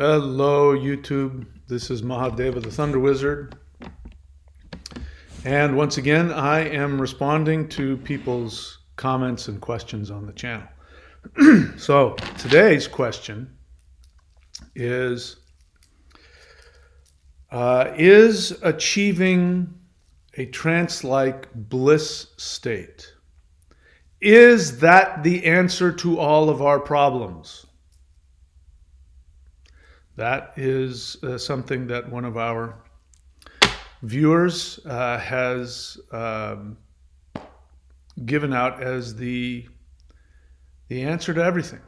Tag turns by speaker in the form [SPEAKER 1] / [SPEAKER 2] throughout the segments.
[SPEAKER 1] Hello, YouTube. This is Mahadeva, the Thunder Wizard. And once again, I am responding to people's comments and questions on the channel. So today's question is achieving a trance-like bliss state, is that the answer to all of our problems? That is something that one of our viewers has given out as the answer to everything.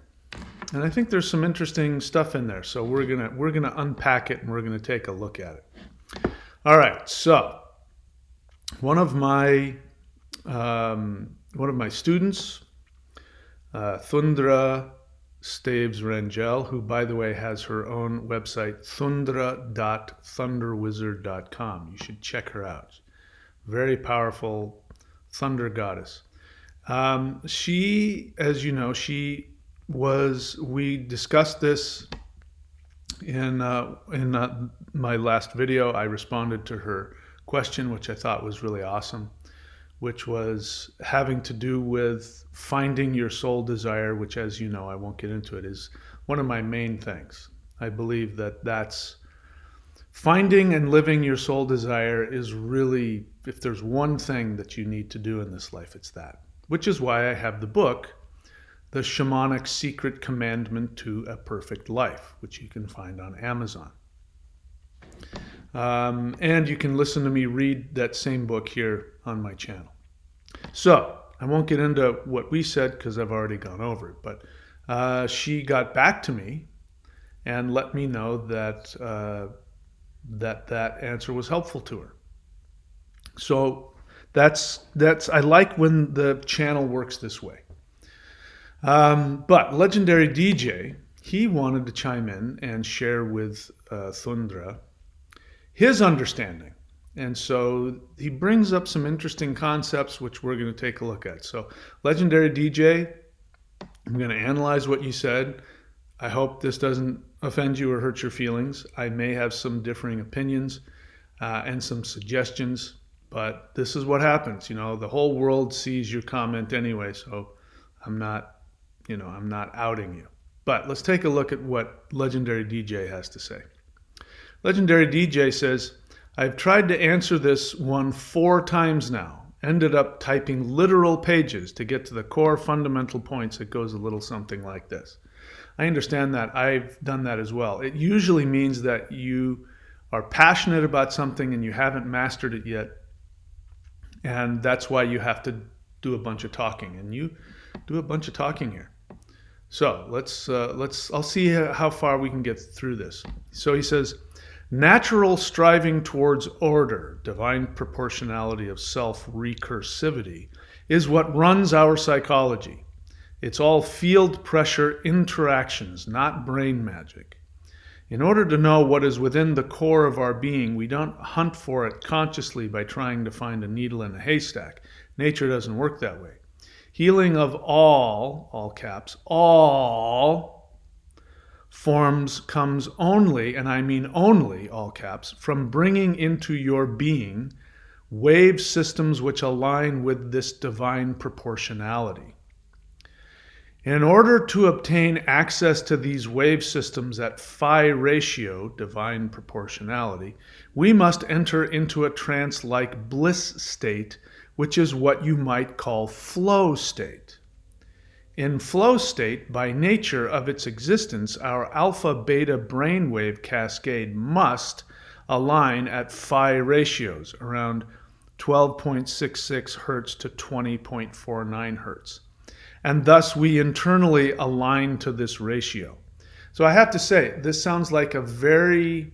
[SPEAKER 1] And I think there's some interesting stuff in there. So we're gonna unpack it and we're gonna take a look at it. All right. So one of my students, Thundra Staves Rangel, who, by the way, has her own website, thundra.thunderwizard.com. You should check her out. Very powerful thunder goddess. She, as you know, we discussed this in my last video. I responded to her question, which I thought was really awesome, which was having to do with finding your soul desire, which, as you know, I won't get into it, is one of my main things. I believe that that's finding and living your soul desire is really, if there's one thing that you need to do in this life, it's that. Which is why I have the book, The Shamanic Secret Commandment to a Perfect Life, which you can find on Amazon. And you can listen to me read that same book here on my channel. So I won't get into what we said because I've already gone over it, but she got back to me and let me know that that answer was helpful to her. So that's I like when the channel works this way. But Legendary DJ, he wanted to chime in and share with Thundra his understanding. And so he brings up some interesting concepts, which we're going to take a look at. So Legendary DJ, I'm going to analyze what you said. I hope this doesn't offend you or hurt your feelings. I may have some differing opinions and some suggestions, but this is what happens. You know, the whole world sees your comment anyway, so I'm not outing you. But let's take a look at what Legendary DJ has to say. Legendary DJ says, I've tried to answer this one 4 times now. Ended up typing literal pages to get to the core fundamental points. It goes a little something like this. I understand that. I've done that as well. It usually means that you are passionate about something and you haven't mastered it yet. And that's why you have to do a bunch of talking. And you do a bunch of talking here. So I'll see how far we can get through this. So he says, natural striving towards order, divine proportionality of self-recursivity, is what runs our psychology. It's all field pressure interactions, not brain magic. In order to know what is within the core of our being, we don't hunt for it consciously by trying to find a needle in a haystack. Nature doesn't work that way. Healing of all caps, all forms comes only, and I mean only, all caps, from bringing into your being wave systems which align with this divine proportionality. In order to obtain access to these wave systems at phi ratio, divine proportionality, we must enter into a trance-like bliss state, which is what you might call flow state. In flow state, by nature of its existence, our alpha-beta brainwave cascade must align at phi ratios, around 12.66 hertz to 20.49 hertz. And thus we internally align to this ratio. So I have to say, this sounds like a very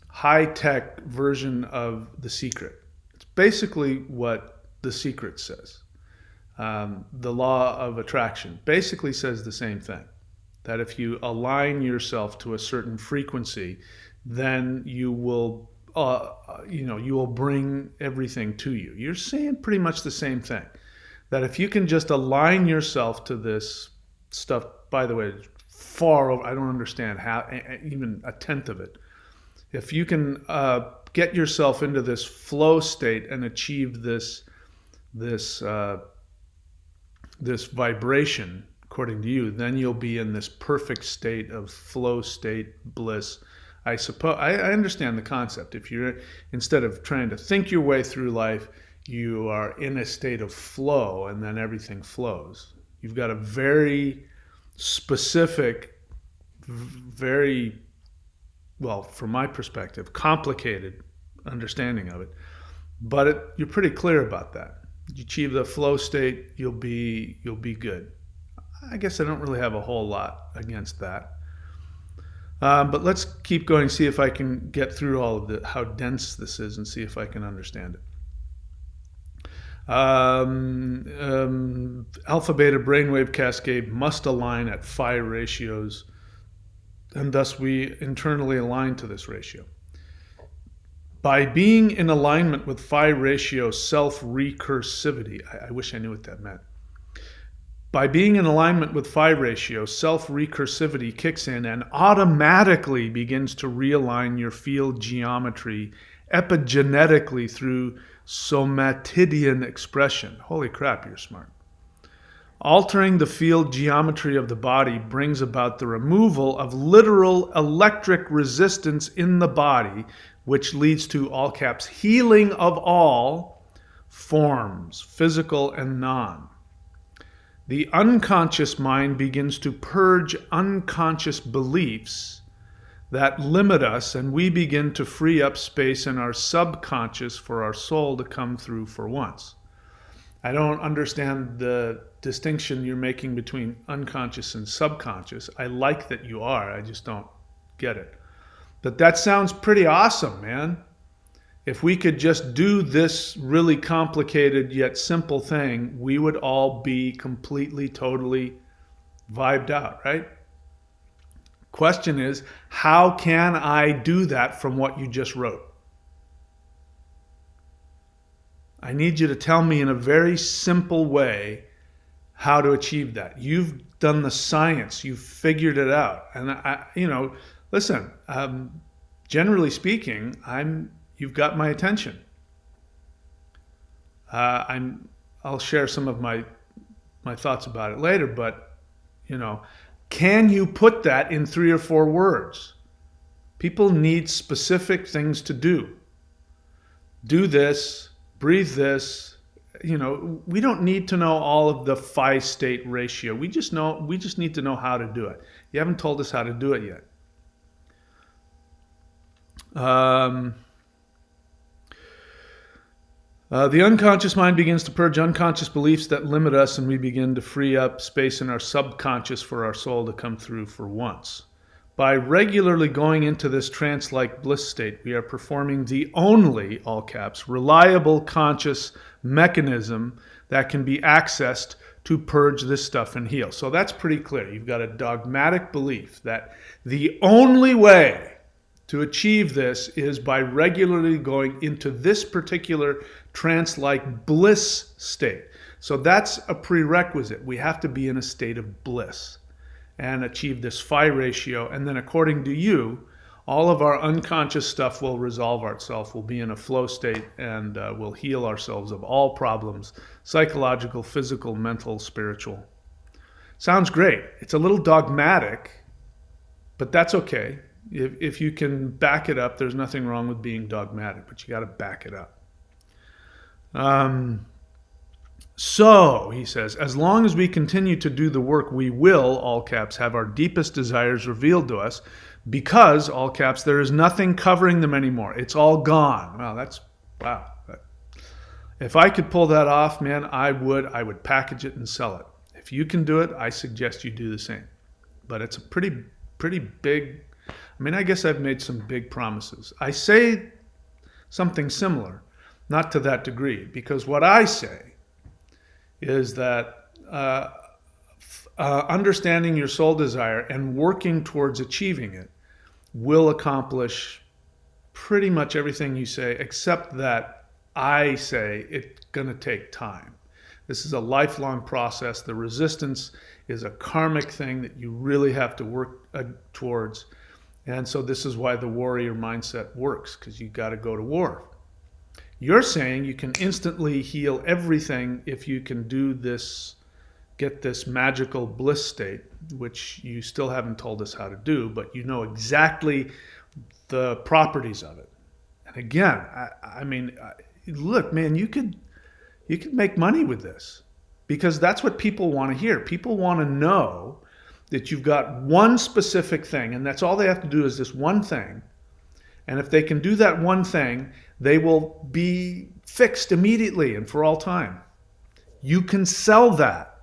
[SPEAKER 1] high-tech version of The Secret. It's basically what The Secret says. The law of attraction basically says the same thing, that if you align yourself to a certain frequency, then you will bring everything to you. You're saying pretty much the same thing, that if you can just align yourself to this stuff, by the way, far over. I don't understand how, even a tenth of it. If you can get yourself into this flow state and achieve this vibration, according to you, then you'll be in this perfect state of flow state bliss. I suppose I understand the concept. If you're, instead of trying to think your way through life, you are in a state of flow, and then everything flows. You've got a very specific, very, well, from my perspective, complicated understanding of it. But you're pretty clear about that. You achieve the flow state, you'll be good. I guess I don't really have a whole lot against that. But let's keep going, see if I can get through all of how dense this is and see if I can understand it. Alpha beta brainwave cascade must align at phi ratios, and thus we internally align to this ratio. By being in alignment with phi ratio self-recursivity, I wish I knew what that meant. By being in alignment with phi ratio, self-recursivity kicks in and automatically begins to realign your field geometry epigenetically through somatidian expression. Holy crap, you're smart. Altering the field geometry of the body brings about the removal of literal electric resistance in the body, which leads to, all caps, healing of all forms, physical and non. The unconscious mind begins to purge unconscious beliefs that limit us, and we begin to free up space in our subconscious for our soul to come through for once. I don't understand the distinction you're making between unconscious and subconscious. I like that you are, I just don't get it. But that sounds pretty awesome, man. If we could just do this really complicated yet simple thing, we would all be completely, totally vibed out, right? Question is, how can I do that from what you just wrote? I need you to tell me in a very simple way how to achieve that. You've done the science, you've figured it out. And listen, generally speaking, you've got my attention. I'll share some of my thoughts about it later, but can you put that in 3 or 4 words? People need specific things to do. Do this, breathe this. We don't need to know all of the phi state ratio. We just need to know how to do it. You haven't told us how to do it yet. The unconscious mind begins to purge unconscious beliefs that limit us, and we begin to free up space in our subconscious for our soul to come through for once. By regularly going into this trance-like bliss state, we are performing the only, all caps, reliable conscious mechanism that can be accessed to purge this stuff and heal. So that's pretty clear. You've got a dogmatic belief that the only way to achieve this is by regularly going into this particular trance-like bliss state. So that's a prerequisite. We have to be in a state of bliss and achieve this phi ratio. And then according to you, all of our unconscious stuff will resolve itself. We'll be in a flow state, and we'll heal ourselves of all problems, psychological, physical, mental, spiritual. Sounds great. It's a little dogmatic, but that's okay. If you can back it up, there's nothing wrong with being dogmatic, but you got to back it up. So, he says, as long as we continue to do the work, we will, all caps, have our deepest desires revealed to us, because, all caps, there is nothing covering them anymore. It's all gone. Wow. If I could pull that off, man, I would package it and sell it. If you can do it, I suggest you do the same. But it's a pretty big, I guess I've made some big promises. I say something similar, not to that degree, because what I say is that understanding your soul desire and working towards achieving it will accomplish pretty much everything you say, except that I say it's going to take time. This is a lifelong process. The resistance is a karmic thing that you really have to work towards. And so this is why the warrior mindset works, because you got to go to war. You're saying you can instantly heal everything if you can do this, get this magical bliss state, which you still haven't told us how to do, but you know exactly the properties of it. And again, I mean, look, man, you could make money with this, because that's what people want to hear. People want to know that you've got one specific thing, and that's all they have to do is this one thing. And if they can do that one thing, they will be fixed immediately and for all time. You can sell that.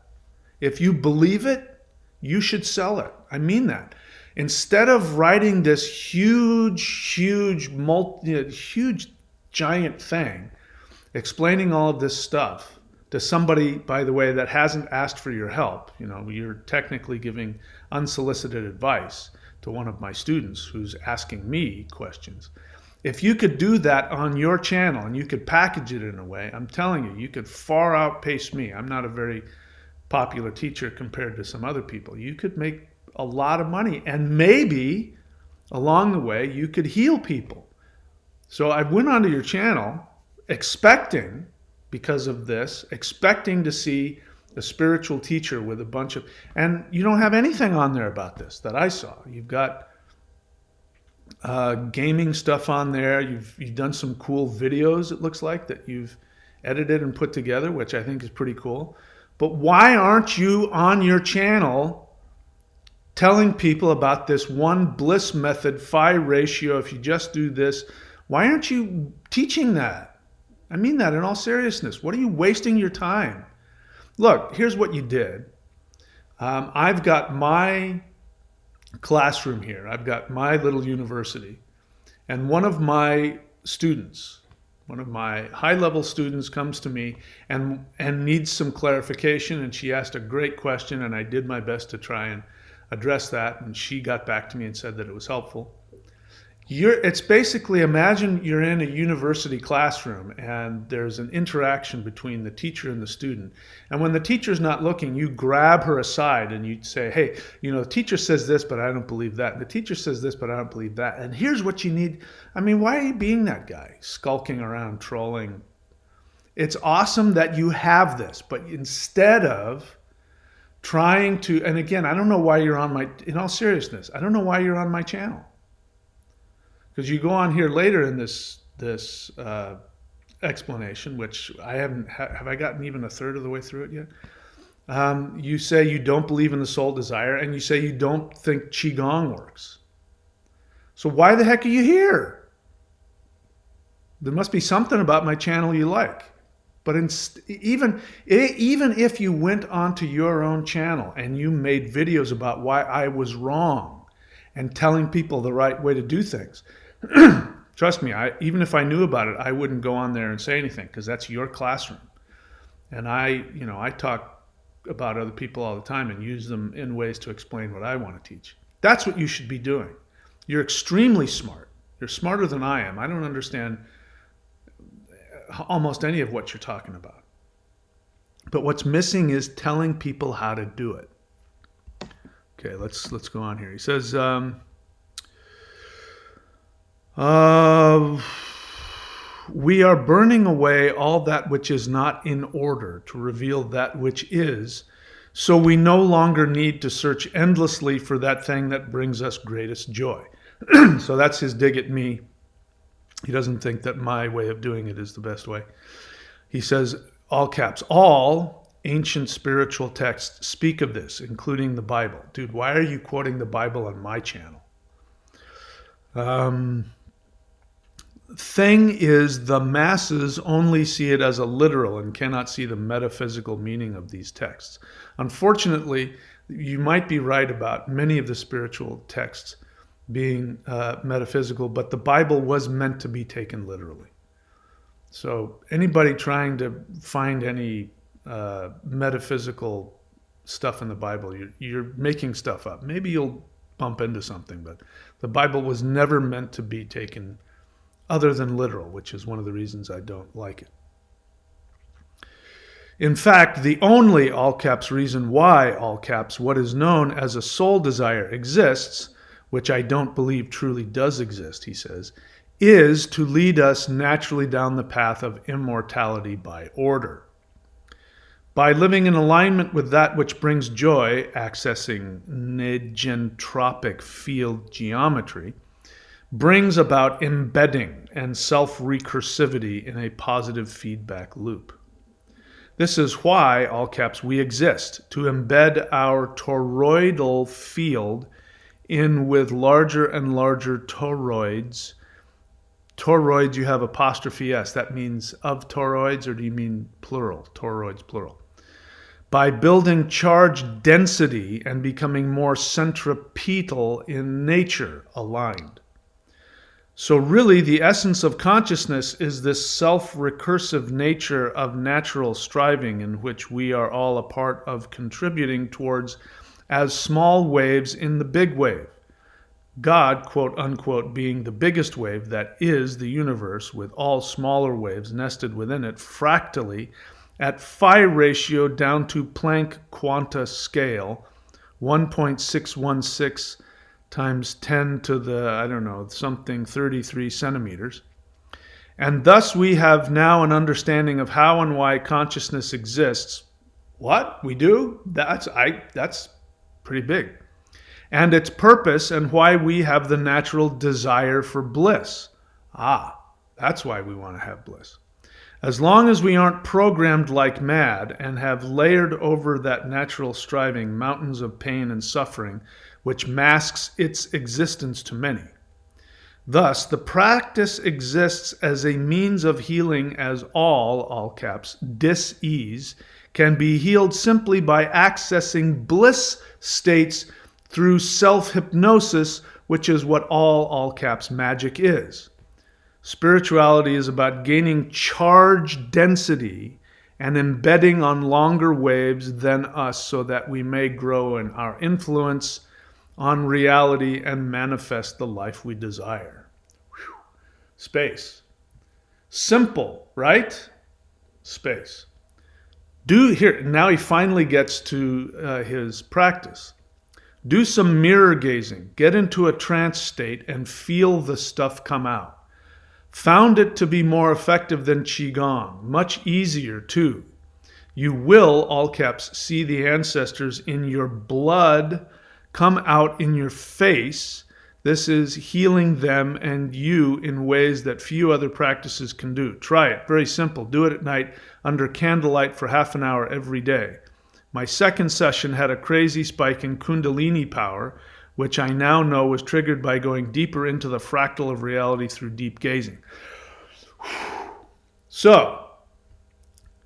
[SPEAKER 1] If you believe it, you should sell it. I mean that. Instead of writing this huge giant thing, explaining all of this stuff to somebody, by the way, that hasn't asked for your help, you're technically giving unsolicited advice to one of my students who's asking me questions. If you could do that on your channel and you could package it in a way, I'm telling you, you could far outpace me. I'm not a very popular teacher compared to some other people. You could make a lot of money, and maybe along the way you could heal people. So I went onto your channel expecting, because of this, expecting to see a spiritual teacher with a bunch of, and you don't have anything on there about this that I saw. You've got gaming stuff on there. You've done some cool videos, it looks like, that you've edited and put together, which I think is pretty cool. But why aren't you on your channel telling people about this one bliss method, phi ratio, if you just do this? Why aren't you teaching that? I mean that in all seriousness. What are you wasting your time? Look, here's what you did. I've got my classroom here. I've got my little university. And one of my students, one of my high-level students, comes to me and needs some clarification. And she asked a great question, and I did my best to try and address that. And she got back to me and said that it was helpful. It's basically, imagine you're in a university classroom and there's an interaction between the teacher and the student. And when the teacher's not looking, you grab her aside and you say, hey, the teacher says this, but I don't believe that. And the teacher says this, but I don't believe that. And here's what you need. I mean, why are you being that guy, skulking around, trolling? It's awesome that you have this, but instead of trying to, and again, I don't know why you're on in all seriousness, I don't know why you're on my channel. Because you go on here later in this explanation, which I haven't, have I gotten even a third of the way through it yet? You say you don't believe in the soul desire, and you say you don't think Qigong works. So why the heck are you here? There must be something about my channel you like. But even if you went onto your own channel and you made videos about why I was wrong and telling people the right way to do things, trust me, even if I knew about it, I wouldn't go on there and say anything, because that's your classroom. And I talk about other people all the time and use them in ways to explain what I want to teach. That's what you should be doing. You're extremely smart. You're smarter than I am. I don't understand almost any of what you're talking about. But what's missing is telling people how to do it. Okay, let's go on here. He says, we are burning away all that which is not in order to reveal that which is, so we no longer need to search endlessly for that thing that brings us greatest joy. So that's his dig at me. He doesn't think that my way of doing it is the best way. He says, all caps, all ancient spiritual texts speak of this, including the Bible. Dude, why are you quoting the Bible on my channel? Thing is, the masses only see it as a literal and cannot see the metaphysical meaning of these texts. Unfortunately, you might be right about many of the spiritual texts being metaphysical, but the Bible was meant to be taken literally. So anybody trying to find any metaphysical stuff in the Bible, you're making stuff up. Maybe you'll bump into something, but the Bible was never meant to be taken other than literal, which is one of the reasons I don't like it. In fact, the only, all caps, reason why, all caps, what is known as a soul desire exists, which I don't believe truly does exist, he says, is to lead us naturally down the path of immortality by order. By living in alignment with that which brings joy, accessing negentropic field geometry, brings about embedding and self-recursivity in a positive feedback loop. This is why, all caps, we exist, to embed our toroidal field in with larger and larger toroids. Toroids, you have apostrophe S. That means of toroids, or do you mean plural? Toroids, plural. By building charge density and becoming more centripetal in nature, aligned. So really, the essence of consciousness is this self-recursive nature of natural striving in which we are all a part of contributing towards as small waves in the big wave. God, quote unquote, being the biggest wave that is the universe with all smaller waves nested within it fractally at phi ratio down to Planck quanta scale, 1.616 times 10 to the, I don't know, something 33 centimeters. And thus we have now an understanding of how and why consciousness exists. What? We do? That's pretty big. And its purpose and why we have the natural desire for bliss. That's why we want to have bliss. As long as we aren't programmed like mad and have layered over that natural striving mountains of pain and suffering, which masks its existence to many. Thus, the practice exists as a means of healing as all caps, dis-ease, can be healed simply by accessing bliss states through self-hypnosis, which is what all caps, magic is. Spirituality is about gaining charge density and embedding on longer waves than us so that we may grow in our influence on reality and manifest the life we desire. Whew. Space. Simple, right? Space. Now he finally gets to his practice. Do some mirror gazing. Get into a trance state and feel the stuff come out. Found it to be more effective than Qigong. Much easier, too. You will, all caps, see the ancestors in your blood come out in your face. This is healing them and you in ways that few other practices can do. Try it. Very simple. Do it at night under candlelight for half an hour every day. My second session had a crazy spike in Kundalini power, which I now know was triggered by going deeper into the fractal of reality through deep gazing. So,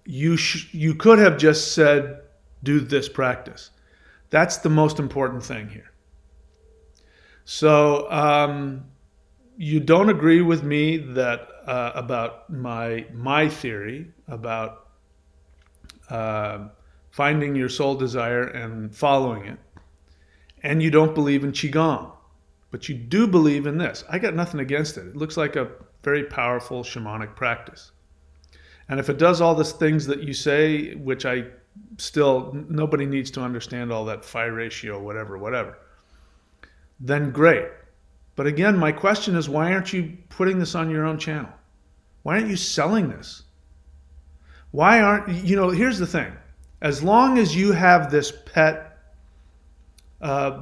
[SPEAKER 1] you could have just said, do this practice. That's the most important thing here. So, you don't agree with me that about my theory about finding your soul desire and following it. And you don't believe in Qigong, but you do believe in this. I got nothing against it. It looks like a very powerful shamanic practice. And if it does all the things that you say, which nobody needs to understand all that phi ratio, whatever, then great. But again, my question is, why aren't you putting this on your own channel? Why aren't you selling this? Here's the thing. As long as you have this pet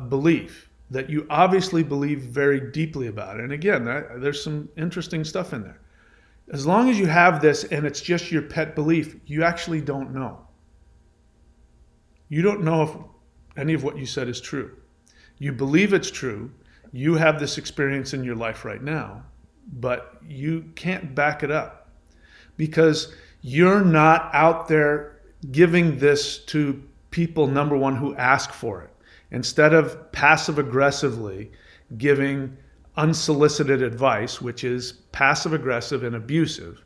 [SPEAKER 1] belief that you obviously believe very deeply about. And again, there's some interesting stuff in there. As long as you have this and it's just your pet belief, you actually don't know. You don't know if any of what you said is true. You believe it's true. You have this experience in your life right now, but you can't back it up because you're not out there giving this to people, number one, who ask for it. Instead of passive-aggressively giving unsolicited advice, which is passive-aggressive and abusive,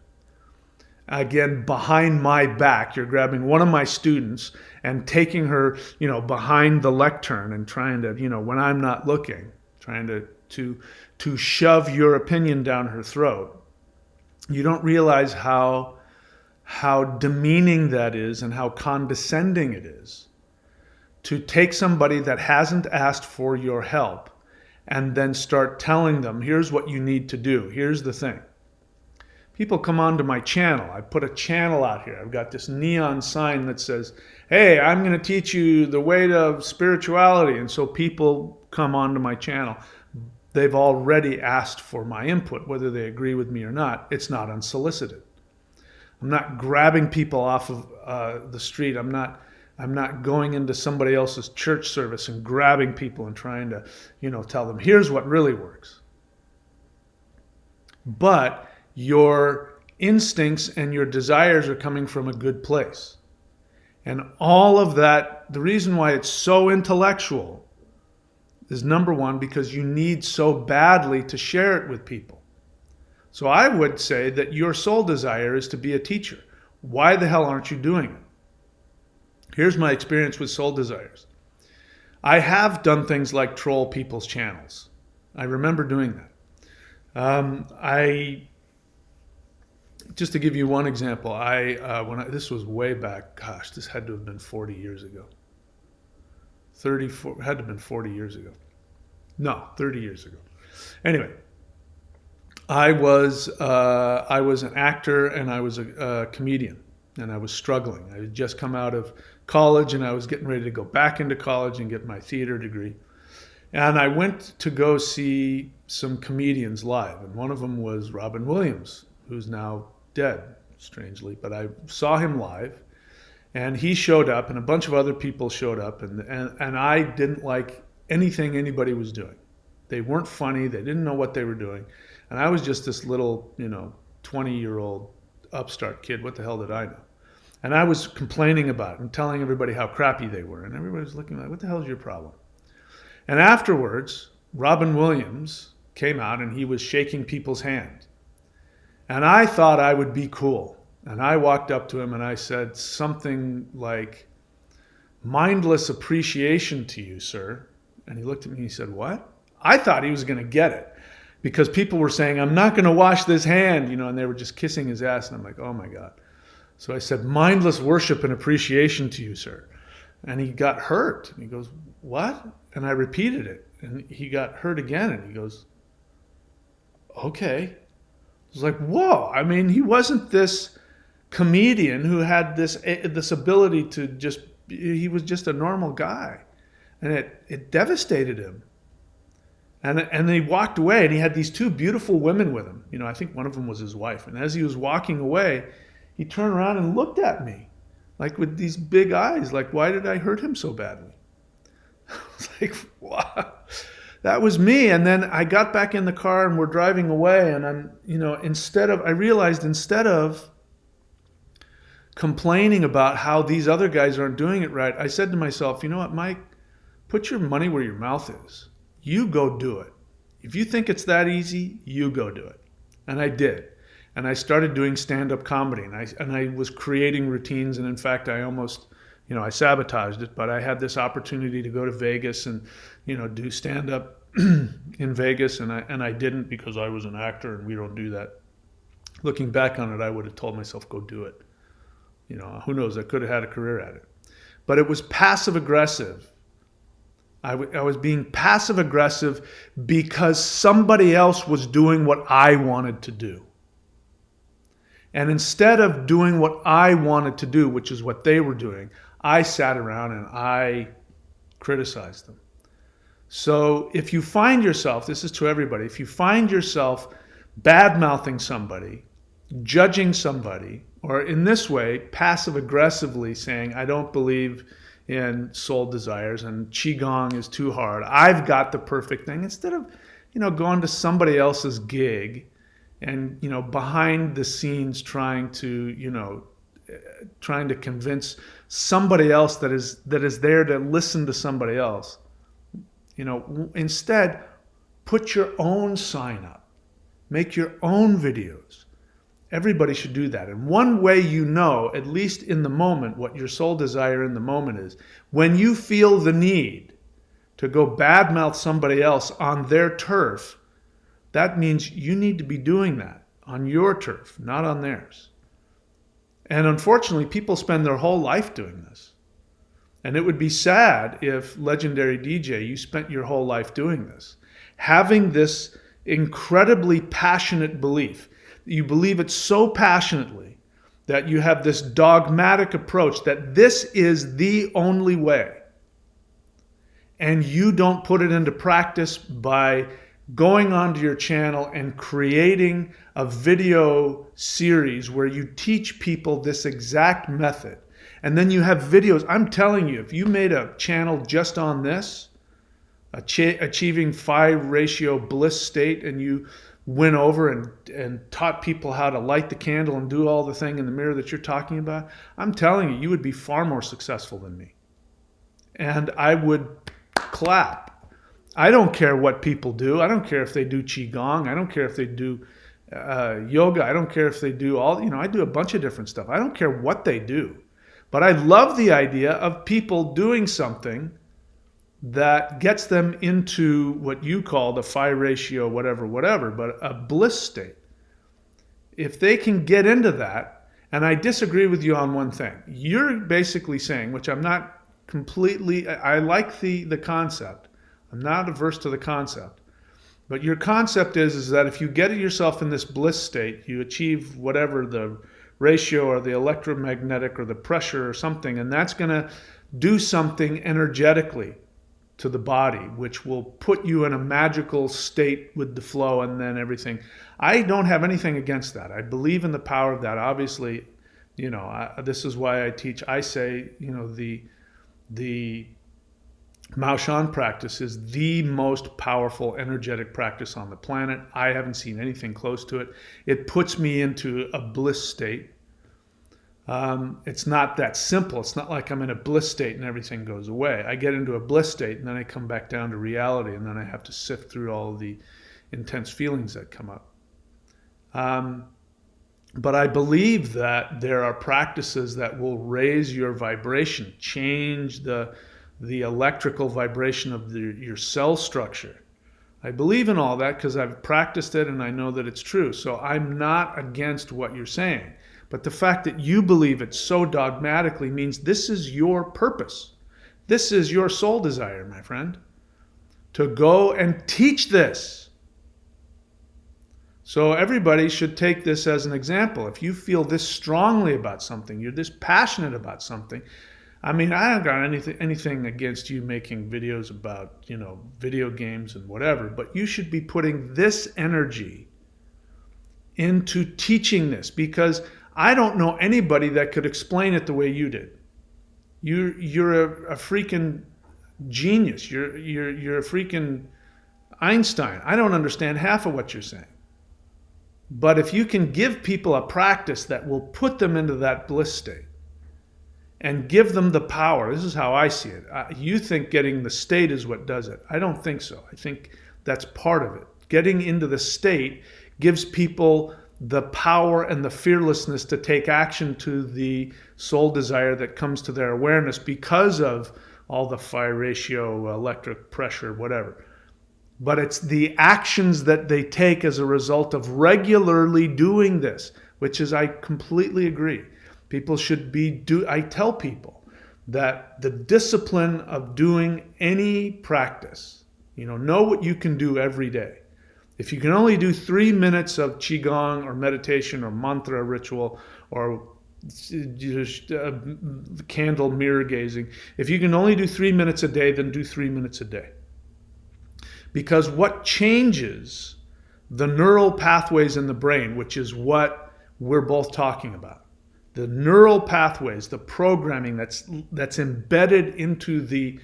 [SPEAKER 1] again, behind my back, you're grabbing one of my students and taking her, behind the lectern and trying to, when I'm not looking, trying to shove your opinion down her throat. You don't realize how how demeaning that is and how condescending it is to take somebody that hasn't asked for your help and then start telling them, here's what you need to do. Here's the thing. People come onto my channel. I put a channel out here. I've got this neon sign that says, hey, I'm going to teach you the way of spirituality. And so people come onto my channel. They've already asked for my input, whether they agree with me or not. It's not unsolicited. I'm not grabbing people off of the street. I'm not going into somebody else's church service and grabbing people and trying to, tell them, here's what really works. But your instincts and your desires are coming from a good place. And all of that, the reason why it's so intellectual is, number one, because you need so badly to share it with people. So I would say that your soul desire is to be a teacher. Why the hell aren't you doing it? Here's my experience with soul desires. I have done things like troll people's channels. I remember doing that. Just to give you one example, this was way back, gosh, this had to have been 40 years ago. 34, had to have been 40 years ago. No, 30 years ago. Anyway, I was an actor and I was a comedian, and I was struggling. I had just come out of college and I was getting ready to go back into college and get my theater degree. And I went to go see some comedians live, and one of them was Robin Williams, who's now dead, strangely, but I saw him live, and he showed up, and a bunch of other people showed up, and I didn't like anything anybody was doing. They weren't funny, they didn't know what they were doing, and I was just this little, 20-year-old upstart kid. What the hell did I know? And I was complaining about it and telling everybody how crappy they were, and everybody was looking like, what the hell is your problem? And afterwards, Robin Williams came out and he was shaking people's hands. And I thought I would be cool. And I walked up to him and I said something like, mindless appreciation to you, sir. And he looked at me and he said, what? I thought he was going to get it, because people were saying, I'm not going to wash this hand, and they were just kissing his ass. And I'm like, oh my God. So I said, mindless worship and appreciation to you, sir. And he got hurt. And he goes, what? And I repeated it. And he got hurt again. And he goes, okay. I was like, whoa. I mean, he wasn't this comedian who had this ability to just, he was just a normal guy. And it devastated him. And he walked away, and he had these two beautiful women with him. I think one of them was his wife. And as he was walking away, he turned around and looked at me, like with these big eyes, like, why did I hurt him so badly? I was like, wow. That was me. And then I got back in the car and we're driving away, and I realized instead of complaining about how these other guys aren't doing it right, I said to myself, you know what, Mike, put your money where your mouth is. You go do it. If you think it's that easy, you go do it. And I did. And I started doing stand-up comedy, and I was creating routines. And in fact, I almost, I sabotaged it, but I had this opportunity to go to Vegas and, do stand-up in Vegas. And I didn't, because I was an actor and we don't do that. Looking back on it, I would have told myself, go do it. Who knows? I could have had a career at it. But it was passive aggressive. I was being passive aggressive because somebody else was doing what I wanted to do. And instead of doing what I wanted to do, which is what they were doing, I sat around and I criticized them. So if you find yourself, this is to everybody, if you find yourself bad-mouthing somebody, judging somebody, or in this way, passive aggressively saying, I don't believe in soul desires and Qigong is too hard, I've got the perfect thing, instead of, going to somebody else's gig and, behind the scenes trying to convince somebody else that is there to listen to somebody else. Instead, put your own sign up. Make your own videos. Everybody should do that. And one way at least in the moment, what your soul desire in the moment is, when you feel the need to go badmouth somebody else on their turf, that means you need to be doing that on your turf, not on theirs. And unfortunately, people spend their whole life doing this. And it would be sad if, legendary DJ, you spent your whole life doing this. Having this incredibly passionate belief. You believe it so passionately that you have this dogmatic approach that this is the only way. And you don't put it into practice by going onto your channel and creating a video series where you teach people this exact method. And then you have videos. I'm telling you, if you made a channel just on this, achieving 5-ratio bliss state, and you went over and taught people how to light the candle and do all the thing in the mirror that you're talking about, I'm telling you, you would be far more successful than me. And I would clap. I don't care what people do. I don't care if they do Qigong. I don't care if they do yoga. I don't care if they do I do a bunch of different stuff. I don't care what they do. But I love the idea of people doing something that gets them into what you call the 5-ratio, whatever, but a bliss state. If they can get into that, and I disagree with you on one thing. You're basically saying, which I'm not completely, I like the concept. I'm not averse to the concept. But your concept is that if you get yourself in this bliss state, you achieve whatever the ratio or the electromagnetic or the pressure or something, and that's going to do something energetically to the body, which will put you in a magical state with the flow and then everything. I don't have anything against that. I believe in the power of that. Obviously, this is why I teach. I say, the Mao Shan practice is the most powerful energetic practice on the planet. I haven't seen anything close to it. It puts me into a bliss state. It's not that simple. It's not like I'm in a bliss state and everything goes away. I get into a bliss state and then I come back down to reality, and then I have to sift through all of the intense feelings that come up. But I believe that there are practices that will raise your vibration, change the electrical vibration of your cell structure. I believe in all that because I've practiced it and I know that it's true. So I'm not against what you're saying. But the fact that you believe it so dogmatically means this is your purpose. This is your soul desire, my friend, to go and teach this. So everybody should take this as an example. If you feel this strongly about something, you're this passionate about something, I mean, I don't got anything against you making videos about, video games and whatever, but you should be putting this energy into teaching this, because I don't know anybody that could explain it the way you did. You're a freaking genius. You're a freaking Einstein. I don't understand half of what you're saying. But if you can give people a practice that will put them into that bliss state, and give them the power. This is how I see it. You think getting the state is what does it. I don't think so. I think that's part of it. Getting into the state gives people the power and the fearlessness to take action to the soul desire that comes to their awareness because of all the 5-ratio, electric pressure, whatever. But it's the actions that they take as a result of regularly doing this, which is, I completely agree. People should I tell people that the discipline of doing any practice, know what you can do every day. If you can only do 3 minutes of Qigong or meditation or mantra ritual or just candle mirror gazing, if you can only do 3 minutes a day, then do 3 minutes a day. Because what changes the neural pathways in the brain, which is what we're both talking about, the neural pathways, the programming that's embedded into the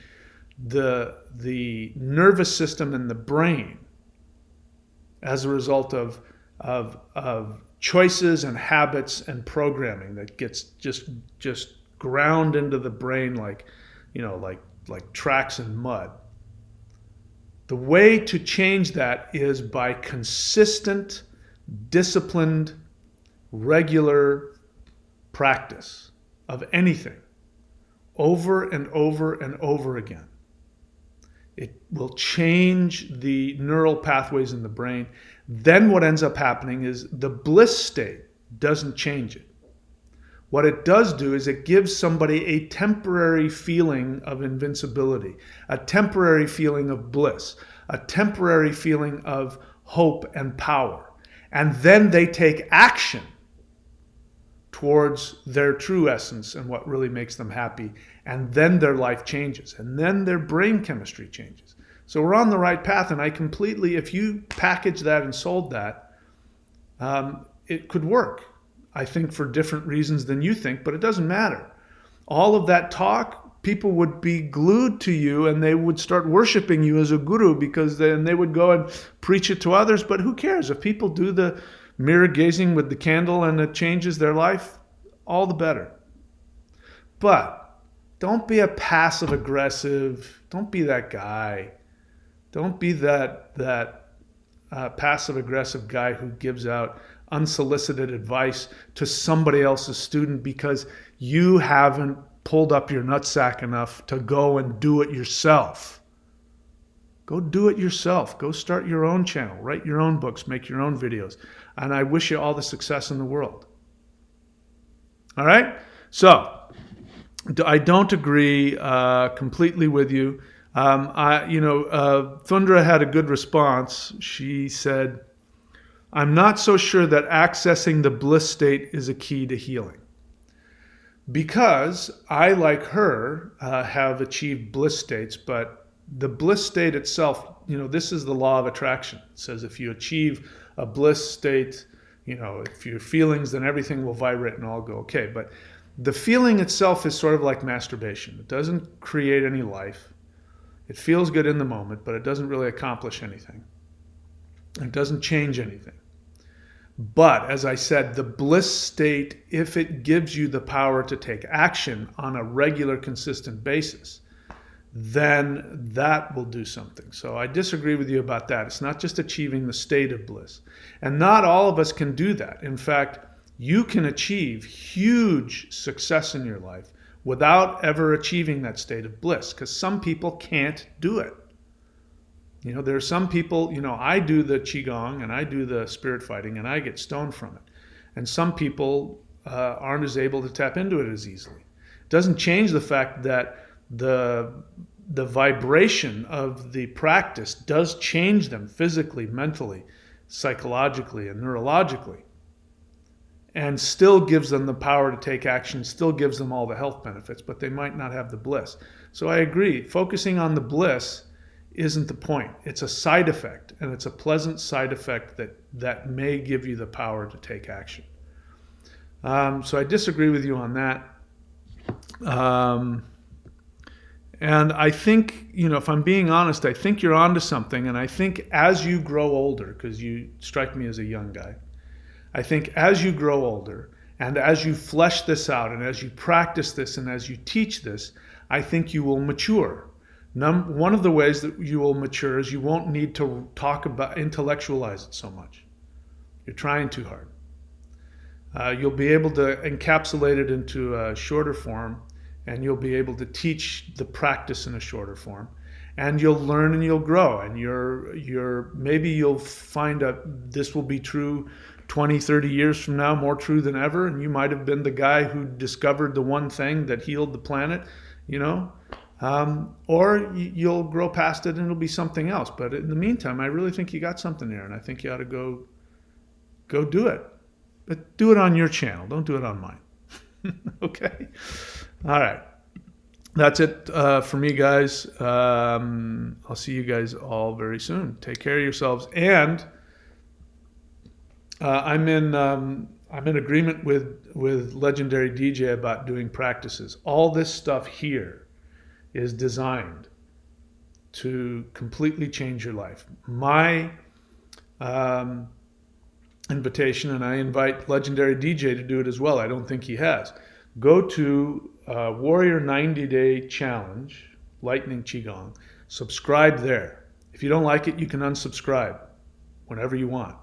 [SPEAKER 1] nervous system in the brain as a result of choices and habits and programming that gets just ground into the brain like tracks in mud. The way to change that is by consistent, disciplined, regular practice of anything over and over and over again. It will change the neural pathways in the brain. Then what ends up happening is the bliss state doesn't change it. What it does do is it gives somebody a temporary feeling of invincibility, a temporary feeling of bliss, a temporary feeling of hope and power. And then they take action towards their true essence and what really makes them happy. And then their life changes. And then their brain chemistry changes. So we're on the right path. And I completely, if you package that and sold that, it could work. I think for different reasons than you think, but it doesn't matter. All of that talk, people would be glued to you and they would start worshiping you as a guru, because then they would go and preach it to others. But who cares? If people do the mirror gazing with the candle and it changes their life, all the better. But don't be a passive aggressive. Don't be that guy. Don't be that passive aggressive guy who gives out unsolicited advice to somebody else's student because you haven't pulled up your nutsack enough to go and do it yourself. Go do it yourself. Go start your own channel, write your own books, make your own videos. And I wish you all the success in the world. All right? So, I don't agree completely with you. Thundra had a good response. She said, I'm not so sure that accessing the bliss state is a key to healing. Because I, like her, have achieved bliss states, but the bliss state itself, this is the law of attraction. It says if you achieve a bliss state, if your feelings, then everything will vibrate and all go okay. But the feeling itself is sort of like masturbation. It doesn't create any life. It feels good in the moment, but it doesn't really accomplish anything. It doesn't change anything. But as I said, the bliss state, if it gives you the power to take action on a regular, consistent basis, then that will do something. So I disagree with you about that. It's not just achieving the state of bliss. And not all of us can do that. In fact, you can achieve huge success in your life without ever achieving that state of bliss, because some people can't do it. There are some people, I do the Qigong and I do the spirit fighting and I get stoned from it. And some people aren't as able to tap into it as easily. It doesn't change the fact that the vibration of the practice does change them physically, mentally, psychologically, and neurologically. And still gives them the power to take action, still gives them all the health benefits, but they might not have the bliss. So I agree, focusing on the bliss isn't the point. It's a side effect, and it's a pleasant side effect that may give you the power to take action. So I disagree with you on that. And I think, if I'm being honest, I think you're onto something. And I think as you grow older, because you strike me as a young guy, I think as you grow older and as you flesh this out and as you practice this and as you teach this, I think you will mature. One of the ways that you will mature is you won't need to intellectualize it so much. You're trying too hard. You'll be able to encapsulate it into a shorter form, and you'll be able to teach the practice in a shorter form, and you'll learn and you'll grow, and maybe you'll find out this will be true 20, 30 years from now, more true than ever, and you might have been the guy who discovered the one thing that healed the planet, or you'll grow past it and it'll be something else. But in the meantime, I really think you got something there, and I think you ought to go do it. But do it on your channel. Don't do it on mine. Okay? All right. That's it for me, guys. I'll see you guys all very soon. Take care of yourselves. And I'm in agreement with Legendary DJ about doing practices. All this stuff here is designed to completely change your life. My invitation, and I invite Legendary DJ to do it as well. I don't think he has. Go to Warrior 90-Day Challenge, Lightning Qigong. Subscribe there. If you don't like it, you can unsubscribe whenever you want.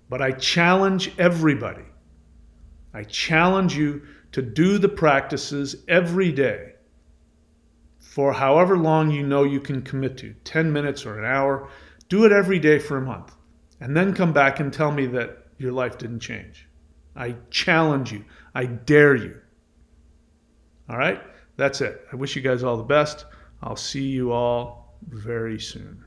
[SPEAKER 1] But I challenge everybody. I challenge you to do the practices every day for however long you can commit to, 10 minutes or an hour. Do it every day for a month. And then come back and tell me that your life didn't change. I challenge you. I dare you. All right, that's it. I wish you guys all the best. I'll see you all very soon.